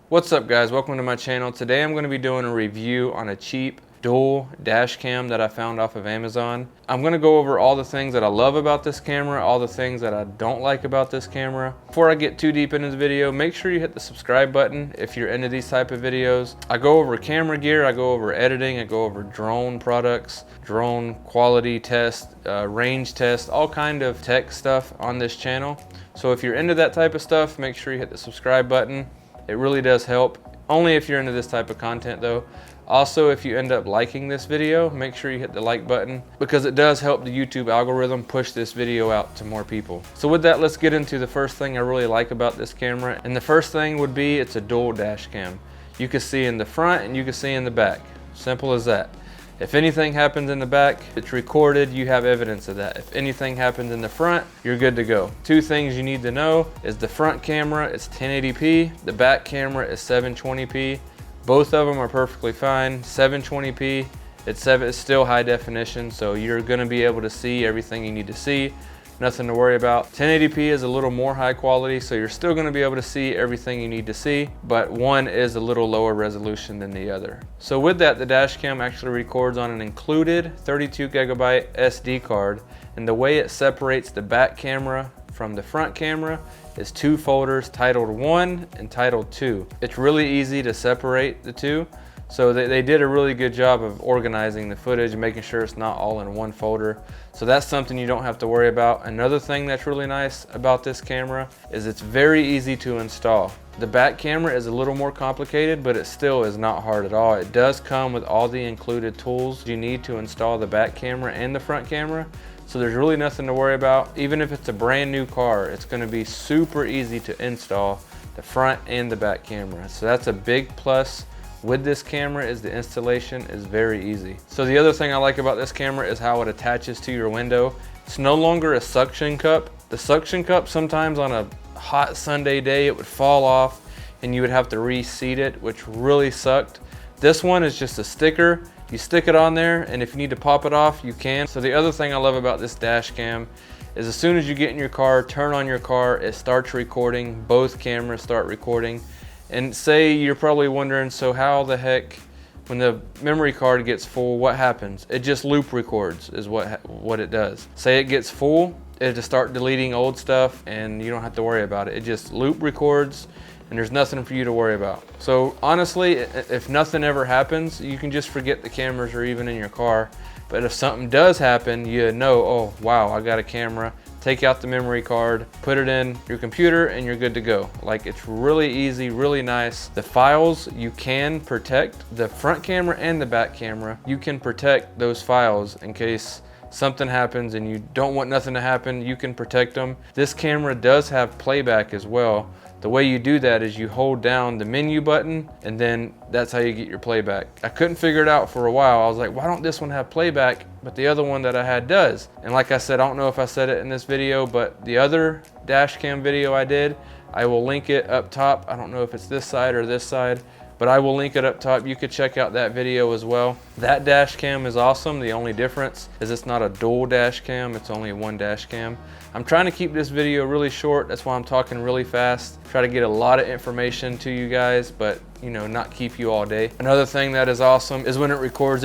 What's up guys, welcome to my channel. Today I'm going to be doing a review on a cheap dual dash cam that I found off of Amazon. I'm going to go over all the things that I love about this camera, all the things that I don't like about this camera. Before I get too deep into the video, make sure you hit the subscribe button if you're into these type of videos. I go over camera gear, I go over editing, I go over drone products, drone quality test, range test, all kind of tech stuff on this channel. So if you're into that type of stuff, make sure you hit the subscribe button. It really does help, only if you're into this type of content though. Also, if you end up liking this video, make sure you hit the like button because it does help the YouTube algorithm push this video out to more people. So with that, let's get into the first thing I really like about this camera. And the first thing would be it's a dual dash cam. You can see in the front and you can see in the back. Simple as that. If anything happens in the back, it's recorded, you have evidence of that. If anything happens in the front, you're good to go. Two things you need to know is the front camera is 1080p, the back camera is 720p. Both of them are perfectly fine. 720p, it's still high definition, so you're gonna be able to see everything you need to see. Nothing to worry about. 1080p is a little more high quality, so you're still gonna be able to see everything you need to see, but one is a little lower resolution than the other. So with that, the dash cam actually records on an included 32 gigabyte SD card, and the way it separates the back camera from the front camera is two folders titled 1 and titled 2. It's really easy to separate the two. So they did a really good job of organizing the footage and making sure it's not all in one folder. So that's something you don't have to worry about. Another thing that's really nice about this camera is it's very easy to install. The back camera is a little more complicated, but it still is not hard at all. It does come with all the included tools you need to install the back camera and the front camera. So there's really nothing to worry about. Even if it's a brand new car, it's gonna be super easy to install the front and the back camera. So that's a big plus with this camera, is the installation is very easy. So the other thing I like about this camera is how it attaches to your window. It's no longer a suction cup. The suction cup, sometimes on a hot Sunday day, it would fall off and you would have to reseat it, which really sucked. This one is just a sticker. You stick it on there, and if you need to pop it off, you can. So the other thing I love about this dash cam is as soon as you get in your car, turn on your car, it starts recording. Both cameras start recording. And say you're probably wondering, so how the heck, when the memory card gets full, what happens? It just loop records is what it does. Say it gets full, it'll just start deleting old stuff and you don't have to worry about it. It just loop records and there's nothing for you to worry about. So honestly, if nothing ever happens, you can just forget the cameras are even in your car. But if something does happen, you know, oh wow, I got a camera. Take out the memory card, put it in your computer, and you're good to go. Like, it's really easy, really nice. The files you can protect, the front camera and the back camera, you can protect those files in case something happens and you don't want nothing to happen, you can protect them. This camera does have playback as well. The way you do that is you hold down the menu button and then that's how you get your playback. I couldn't figure it out for a while. I was like, why don't this one have playback, but the other one that I had does? And like I said, I don't know if I said it in this video, but the other dash cam video I did, I will link it up top. I don't know if it's this side or this side, but I will link it up top. You could check out that video as well. That dash cam is awesome. The only difference is it's not a dual dash cam, it's only one dash cam. I'm trying to keep this video really short, that's why I'm talking really fast. Try to get a lot of information to you guys, but you know, not keep you all day. Another thing that is awesome is when it records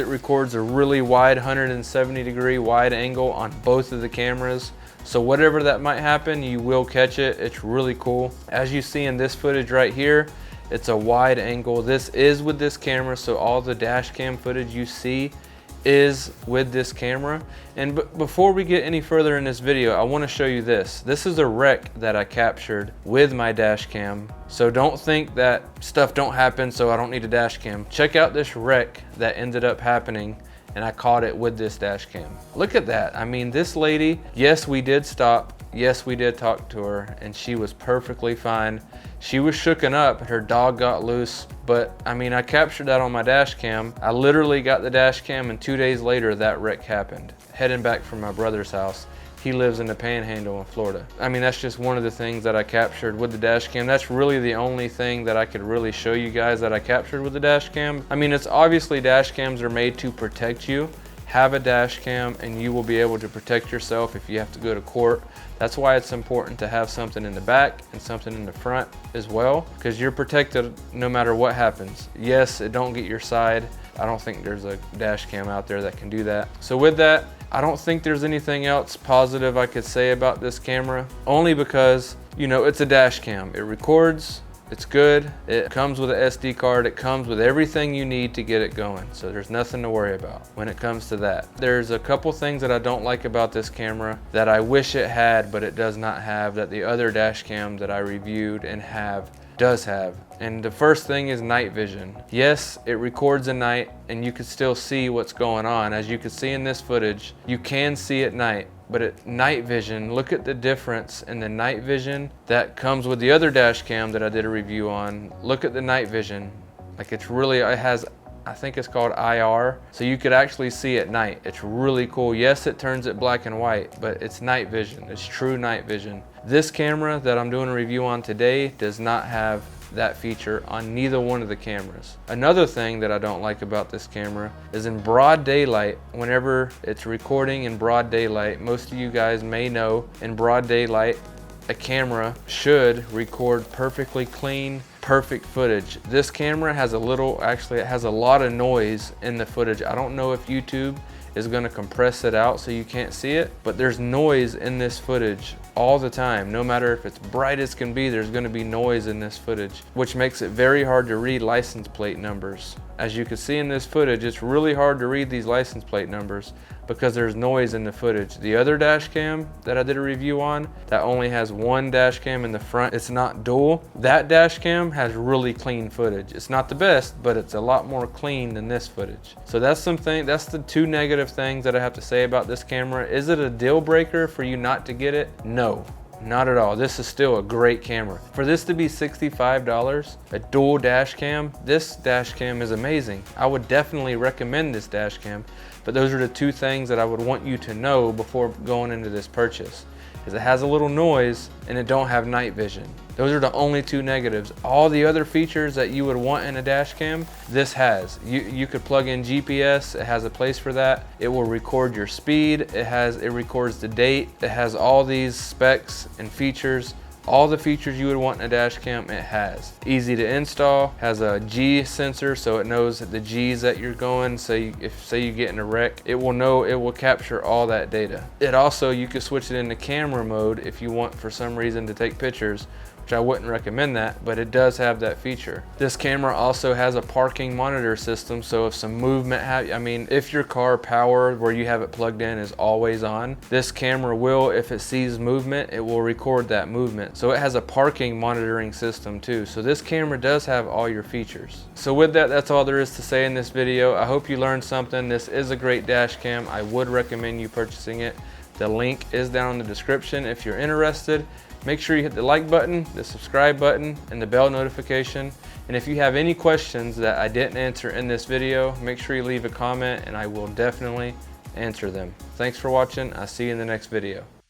a really wide 170-degree wide angle on both of the cameras. So whatever that might happen, you will catch it. It's really cool. As you see in this footage right here, it's a wide angle. This is with this camera, so all the dash cam footage you see is with this camera. And before we get any further in this video, I want to show you this. This is a wreck that I captured with my dash cam. So don't think that stuff don't happen, so I don't need a dash cam. Check out this wreck that ended up happening, and I caught it with this dash cam. Look at that. I mean, this lady, yes, we did stop. Yes, we did talk to her, and she was perfectly fine. She was shooken up, her dog got loose, but I mean, I captured that on my dash cam. I literally got the dash cam, and 2 days later, that wreck happened. Heading back from my brother's house. He lives in the Panhandle in Florida. I mean, that's just one of the things that I captured with the dash cam. That's really the only thing that I could really show you guys that I captured with the dash cam. I mean, it's obviously dash cams are made to protect you. have a dash cam and you will be able to protect yourself if you have to go to court. That's why it's important to have something in the back and something in the front as well, because you're protected no matter what happens. Yes, it don't get your side. I don't think there's a dash cam out there that can do that. So with that, I don't think there's anything else positive I could say about this camera, only because, you know, it's a dash cam. It records, it's good. It comes with an SD card. It comes with everything you need to get it going. So there's nothing to worry about when it comes to that. There's a couple things that I don't like about this camera that I wish it had, but it does not have, that the other dash cam that I reviewed and does have. And the first thing is night vision. Yes, it records at night and you can still see what's going on. As you can see in this footage, you can see at night. But at night vision, look at the difference in the night vision that comes with the other dash cam that I did a review on. Look at the night vision. Like it has, I think it's called IR. So you could actually see at night. It's really cool. Yes, it turns it black and white, but it's night vision. It's true night vision. This camera that I'm doing a review on today does not have that feature on neither one of the cameras. Another thing that I don't like about this camera is in broad daylight, whenever it's recording in broad daylight, most of you guys may know in broad daylight, a camera should record perfectly clean, perfect footage. This camera has it has a lot of noise in the footage. I don't know if YouTube is going to compress it out so you can't see it, but there's noise in this footage all the time. No matter if it's bright as can be, there's going to be noise in this footage, which makes it very hard to read license plate numbers. As you can see in this footage, it's really hard to read these license plate numbers because there's noise in the footage. The other dash cam that I did a review on, that only has one dash cam in the front, it's not dual. That dash cam has really clean footage. It's not the best, but it's a lot more clean than this footage. So that's the two negative things that I have to say about this camera. Is it a deal breaker for you not to get it? No. Not at all. This is still a great camera. For this to be $65, a dual dash cam, this dash cam is amazing. I would definitely recommend this dash cam, but those are the two things that I would want you to know before going into this purchase. Is it has a little noise and it don't have night vision. Those are the only two negatives. All the other features that you would want in a dash cam, this has. You could plug in GPS, it has a place for that. It will record your speed, it records the date, it has all these specs and features. All the features you would want in a dash cam, it has. Easy to install, has a G sensor so it knows the G's that you're going. Say you get in a wreck, it will capture all that data. It also, you can switch it into camera mode if you want for some reason to take pictures, which I wouldn't recommend that, but it does have that feature. This camera also has a parking monitor system, so if some movement if your car power where you have it plugged in is always on, this camera will, if it sees movement, it will record that movement. So it has a parking monitoring system too. So this camera does have all your features. So with that, that's all there is to say in this video. I hope you learned something. This is a great dash cam. I would recommend you purchasing it. The link is down in the description if you're interested. Make sure you hit the like button, the subscribe button, and the bell notification. And if you have any questions that I didn't answer in this video, make sure you leave a comment and I will definitely answer them. Thanks for watching. I'll see you in the next video.